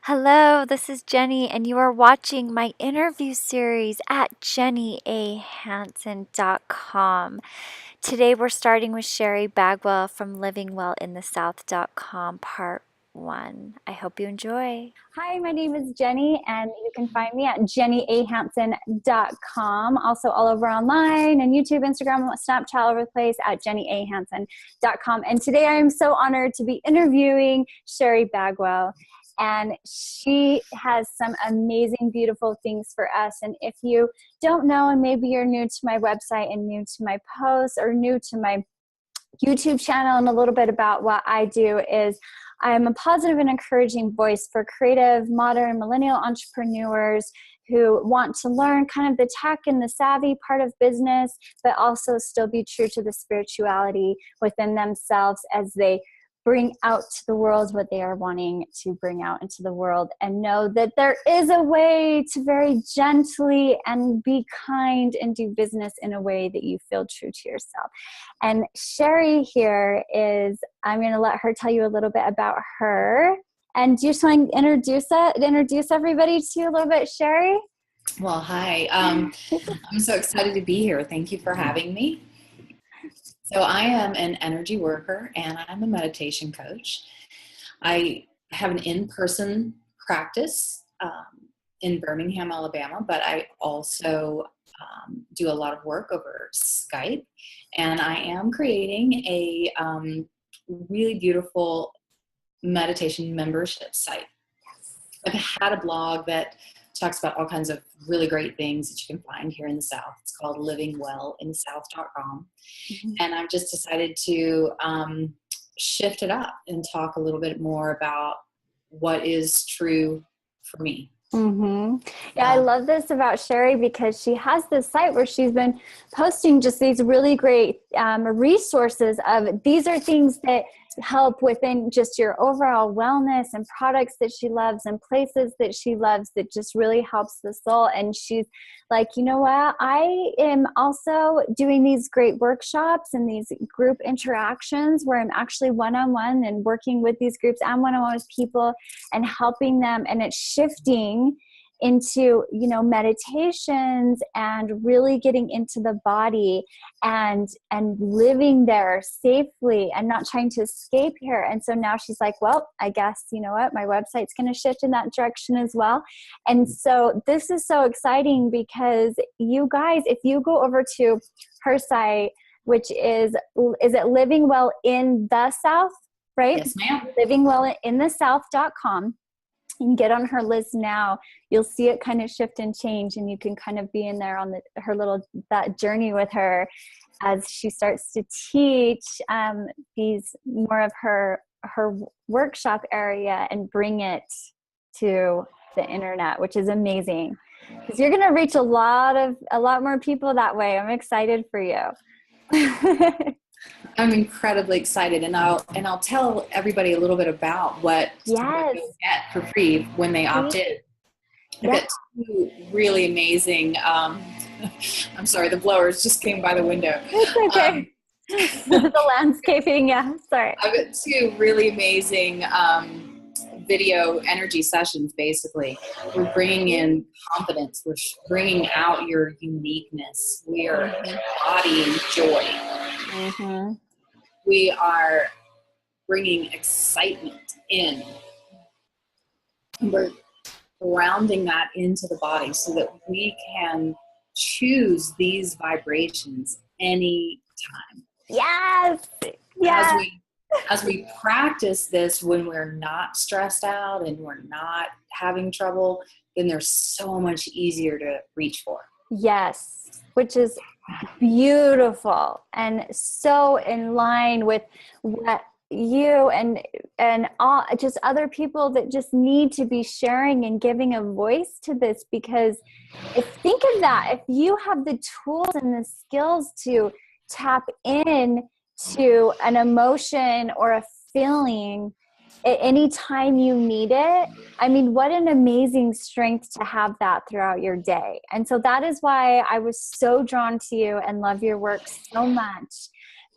Hello, this is Jenny, and you are watching my interview series at jennyahanson.com. Today we're starting with Sheri Bagwell from livingwellinthesouth.com, part 1. I hope you enjoy. Hi, my name is Jenny, and you can find me at jennyahanson.com. Also all over online and YouTube, Instagram, Snapchat, all over the place at jennyahanson.com. And today I am so honored to be interviewing Sheri Bagwell. And she has some amazing, beautiful things for us. And if you don't know, and maybe you're new to my website and new to my posts or new to my YouTube channel and a little bit about what I do, is I'm a positive and encouraging voice for creative, modern, millennial entrepreneurs who want to learn kind of the tech and the savvy part of business, but also still be true to the spirituality within themselves as they bring out to the world what they are wanting to bring out into the world, and know that there is a way to very gently and be kind and do business in a way that you feel true to yourself. And Sheri here is, I'm going to let her tell you a little bit about her. And do you just want to introduce everybody to you a little bit, Sheri? Well, hi. I'm so excited to be here. Thank you for having me. So I am an energy worker and I'm a meditation coach. I have an in-person practice in Birmingham, Alabama, but I also do a lot of work over Skype. And I am creating a really beautiful meditation membership site. I've had a blog that talks about all kinds of really great things that you can find here in the South. It's called livingwellinthesouth.com. Mm-hmm. And I've just decided to shift it up and talk a little bit more about what is true for me. Mm-hmm. Yeah, I love this about Sheri because she has this site where she's been posting just these really great resources of these are things that help within just your overall wellness, and products that she loves and places that she loves that just really helps the soul. And she's like, you know what? I am also doing these great workshops and these group interactions where I'm actually one-on-one and working with these groups and one-on-one with people and helping them. And it's shifting into, meditations and really getting into the body and living there safely and not trying to escape here. And so now she's like, well, I guess, you know what, my website's going to shift in that direction as well. And so this is so exciting because you guys, if you go over to her site, which is it Living Well in the South, right? Yes, ma'am. livingwellinthesouth.com. You can get on her list now. You'll see it kind of shift and change, and you can kind of be in there on that journey with her as she starts to teach these more of her workshop area and bring it to the internet, which is amazing because you're going to reach a lot more people that way. I'm excited for you. I'm incredibly excited, and I'll tell everybody a little bit about what they get for free when they opt in. I get two really amazing. I'm sorry, the blowers just came by the window. It's okay. The landscaping, yeah. Sorry. I've got two really amazing video energy sessions. Basically, we're bringing in confidence. We're bringing out your uniqueness. We are embodying joy. Mm-hmm. We are bringing excitement in. We're grounding that into the body so that we can choose these vibrations anytime. Yes. Yes. As we practice this when we're not stressed out and we're not having trouble, then they're so much easier to reach for. Yes, which is beautiful and so in line with what you and all just other people that just need to be sharing and giving a voice to this. Because think of that, if you have the tools and the skills to tap in to an emotion or a feeling at any time you need it, I mean, what an amazing strength to have that throughout your day. And so that is why I was so drawn to you and love your work so much,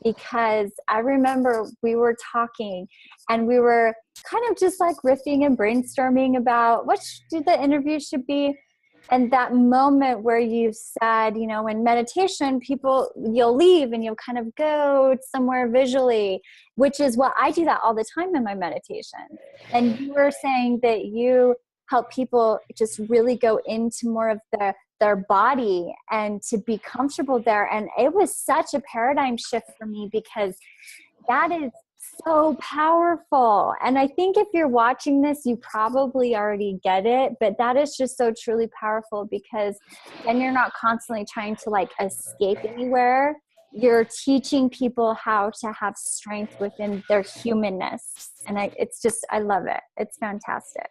because I remember we were talking and we were kind of just like riffing and brainstorming about what the interview should be. And that moment where you said, you know, in meditation, you'll leave and you'll kind of go somewhere visually, which is what I do that all the time in my meditation. And you were saying that you help people just really go into more of their body and to be comfortable there. And it was such a paradigm shift for me, because that is so powerful. And I think if you're watching this, you probably already get it, but that is just so truly powerful, because then you're not constantly trying to like escape anywhere. You're teaching people how to have strength within their humanness. And I love it. It's fantastic.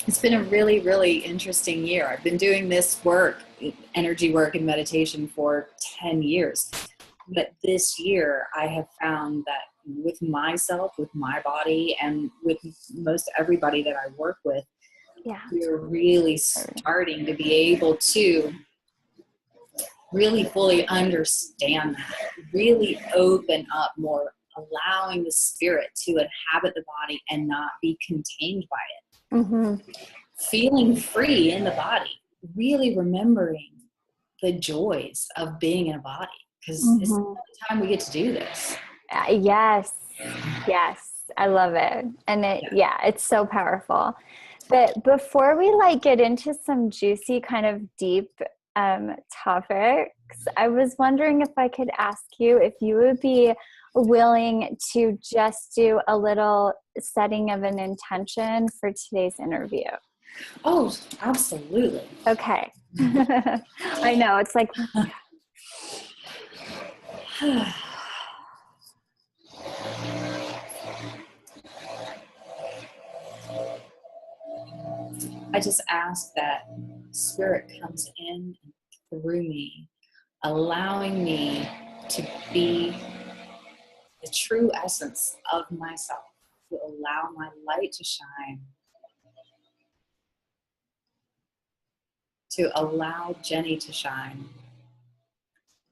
It's been a really, really interesting year. I've been doing this work, energy work and meditation, for 10 years. But this year I have found that with myself, with my body, and with most everybody that I work with, we're really starting to be able to really fully understand that, really open up more, allowing the spirit to inhabit the body and not be contained by it. Mm-hmm. Feeling free in the body, really remembering the joys of being in a body, because it's the time we get to do this. Yes. I love it. And it's so powerful. But before we like get into some juicy kind of deep topics, I was wondering if I could ask you if you would be willing to just do a little setting of an intention for today's interview. Oh, absolutely. Okay. I know, it's like I just ask that spirit comes in and through me, allowing me to be the true essence of myself, to allow my light to shine, to allow Jenny to shine,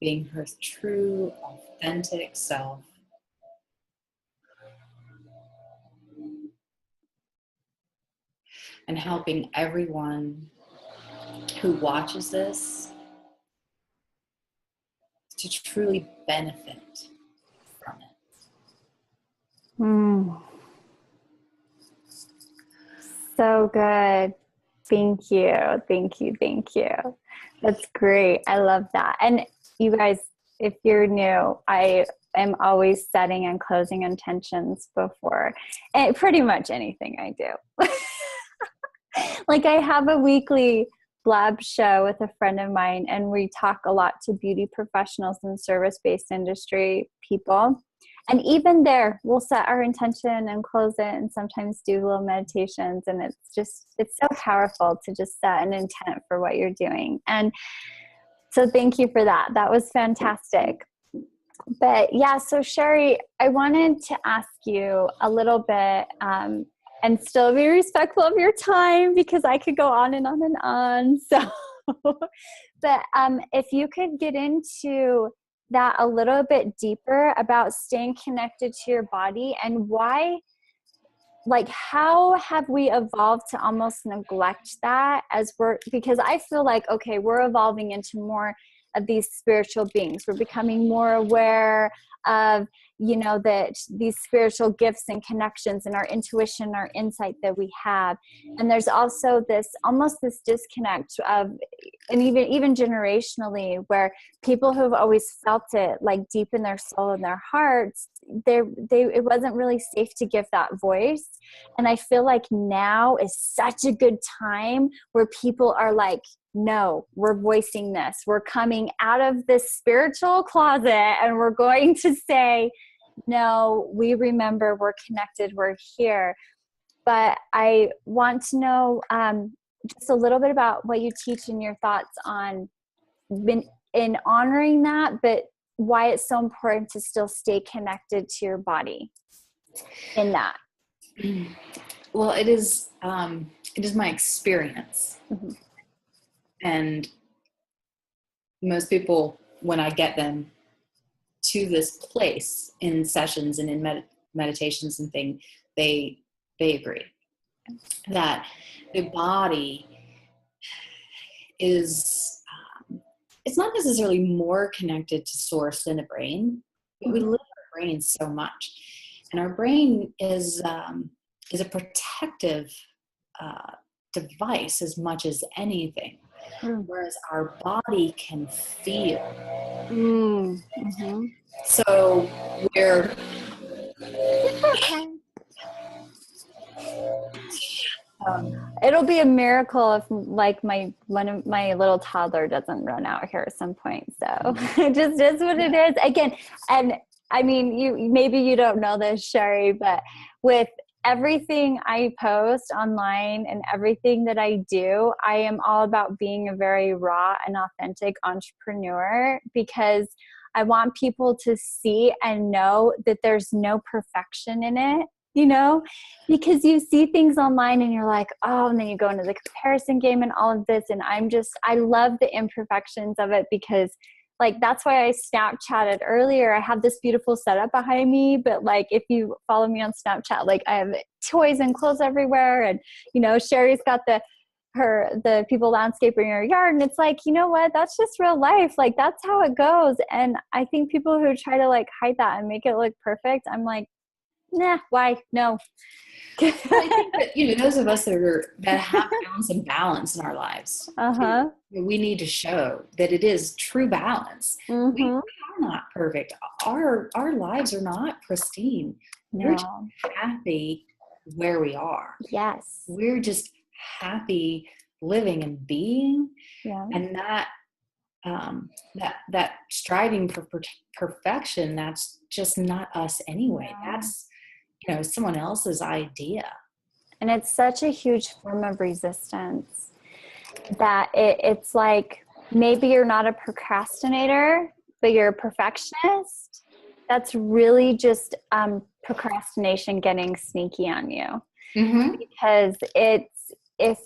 being her true, authentic self. And helping everyone who watches this to truly benefit from it. So good. Thank you. That's great. I love that. And you guys, if you're new, I am always setting and closing intentions before pretty much anything I do. Like I have a weekly blab show with a friend of mine, and we talk a lot to beauty professionals and service-based industry people. And even there, we'll set our intention and close it, and sometimes do little meditations. And it's so powerful to just set an intent for what you're doing. And so thank you for that. That was fantastic. But yeah, so Sheri, I wanted to ask you a little bit, and still be respectful of your time, because I could go on and on and on. So, but if you could get into that a little bit deeper about staying connected to your body, and why, like, how have we evolved to almost neglect that because I feel like, okay, we're evolving into more of these spiritual beings. We're becoming more aware of, that these spiritual gifts and connections and our intuition, our insight that we have. And there's also this disconnect of, and even generationally, where people who've always felt it like deep in their soul and their hearts, it wasn't really safe to give that voice. And I feel like now is such a good time where people are like, no, we're voicing this. We're coming out of this spiritual closet and we're going to say, no, we remember, we're connected, we're here. But I want to know just a little bit about what you teach and your thoughts on in honoring that, but why it's so important to still stay connected to your body in that. Well, it is my experience. Mm-hmm. And most people, when I get them to this place in sessions and in meditations and things, they agree that the body is it's not necessarily more connected to source than the brain, but we live in our brain so much, and our brain is a protective device as much as anything, whereas our body can feel. So we're okay. It'll be a miracle if like one of my little toddler doesn't run out here at some point. So it just is what it is. Again, and I mean, maybe you don't know this, Sheri, but with everything I post online and everything that I do, I am all about being a very raw and authentic entrepreneur, because I want people to see and know that there's no perfection in it. Because you see things online and you're like, oh, and then you go into the comparison game and all of this. And I love the imperfections of it, because like, that's why I Snapchatted earlier. I have this beautiful setup behind me, but like, if you follow me on Snapchat, like I have toys and clothes everywhere. And, Sheri's got the people landscaping your yard. And it's like, you know what, that's just real life. Like, that's how it goes. And I think people who try to like hide that and make it look perfect, I'm like, nah, why? No. I think that, those of us that have found some balance in our lives, we need to show that it is true balance. We are not perfect. Our lives are not pristine. No. We're just happy where we are. Yes. We're just happy living and being. Yeah. And that striving for perfection, that's just not us anyway. Yeah. That's someone else's idea. And it's such a huge form of resistance that it's like, maybe you're not a procrastinator, but you're a perfectionist. That's really just procrastination getting sneaky on you. Because if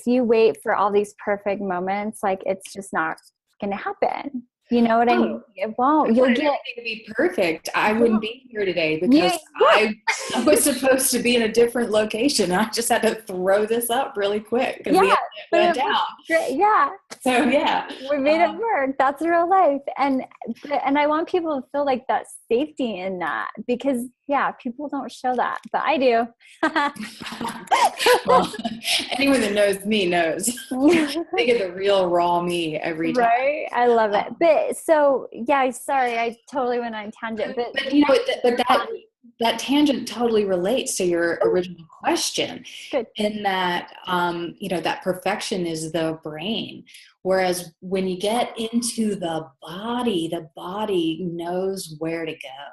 you wait for all these perfect moments, like, it's just not going to happen. You know what I mean? It won't. You'll get everything to be perfect. I wouldn't be here today, because I was supposed to be in a different location. I just had to throw this up really quick because the internet went down. Yeah. So yeah, we made it work. That's real life, and I want people to feel like that safety in that, because people don't show that, but I do. Well, anyone that knows me knows they get the real raw me every time. Right? I love it. But so sorry, I totally went on a tangent. But that tangent totally relates to your original question. Good. In that that perfection is the brain, whereas when you get into the body knows where to go.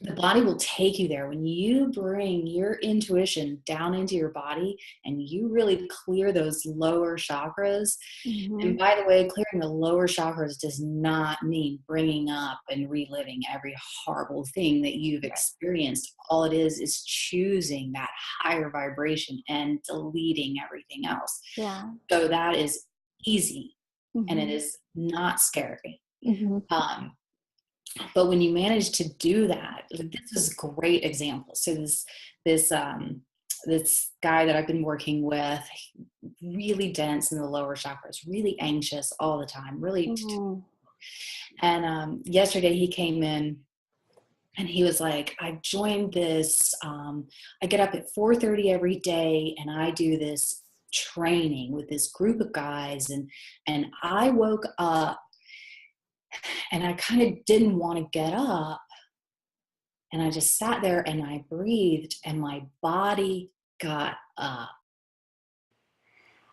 The body will take you there. When you bring your intuition down into your body and you really clear those lower chakras. And by the way, clearing the lower chakras does not mean bringing up and reliving every horrible thing that you've experienced. All it is choosing that higher vibration and deleting everything else. Yeah. So that is easy, and it is not scary. But when you manage to do that, this is a great example. So this guy that I've been working with, really dense in the lower chakras, really anxious all the time, really. And yesterday he came in and he was like, I joined this, I get up at 4:30 every day and I do this training with this group of guys. And I woke up and I kind of didn't want to get up. And I just sat there and I breathed and my body got up.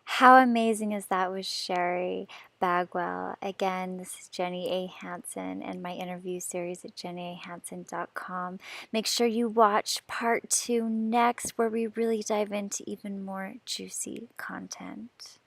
How amazing is that with Sheri Bagwell? Again, this is Jenny A. Hansen and my interview series at jennyahansen.com. Make sure you watch part 2 next, where we really dive into even more juicy content.